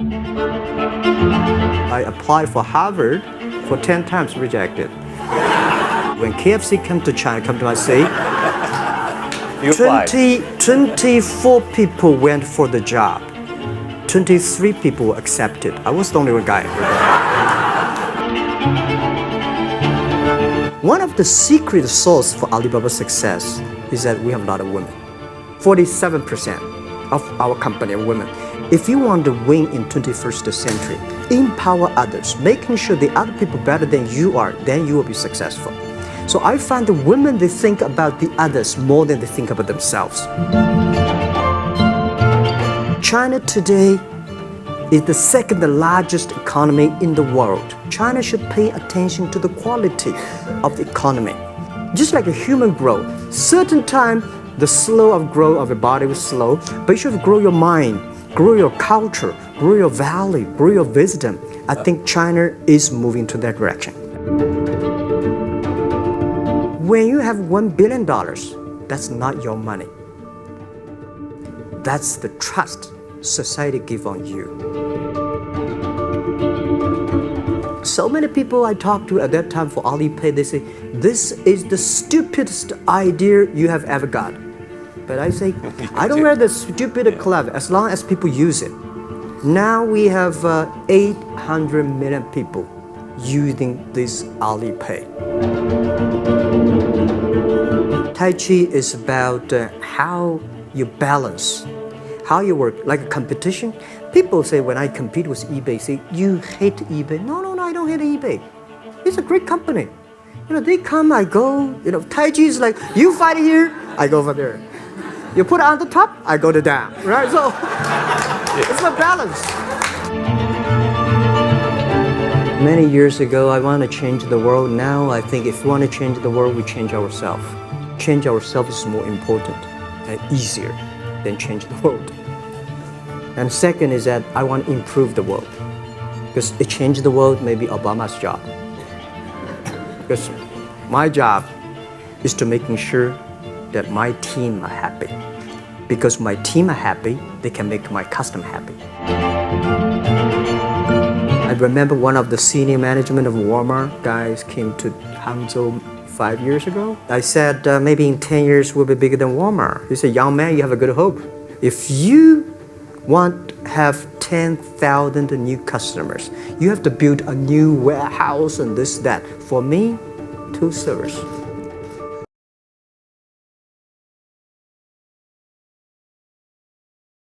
I applied for Harvard for 10 times, rejected. When KFC came to China, come to my city, 24 people went for the job. 23 people were accepted. I was the only one guy. One of the secret source for Alibaba's success is that we have a lot of women. 47% of our company are women. If you want to win in 21st century, empower others, making sure the other people better than you are, then you will be successful. So I find the women, they think about the others more than they think about themselves. China today is the second largest economy in the world. China should pay attention to the quality of the economy. Just like a human growth, certain time the slow of growth of a body is slow, but you should grow your mind, grow your culture, grow your value, grow your wisdom. I think China is moving to that direction. When you have $1 billion, that's not your money. That's the trust society gives on you. So many people I talked to at that time for Alipay, they say, this is the stupidest idea you have ever got. But I say, I don't wear the stupid clever as long as people use it. Now we have 800 million people using this Alipay. Tai Chi is about how you balance, how you work, like a competition. People say when I compete with eBay, say, you hate eBay. No, I don't hate eBay. It's a great company. They come, I go. Tai Chi is like, you fight here, I go over there. You put it on the top, I go to down, right? So it's a balance. Many years ago, I want to change the world. Now I think if we want to change the world, we change ourselves. Change ourselves is more important and easier than change the world. And second is that I want to improve the world. Because to change the world may be Obama's job. Because my job is to making sure that my team are happy. Because my team are happy, they can make my customer happy. I remember one of the senior management of Walmart guys came to Hangzhou 5 years ago. I said, maybe in 10 years we'll be bigger than Walmart. He said, young man, you have a good hope. If you want to have 10,000 new customers, you have to build a new warehouse and this, that. For me, 2 servers.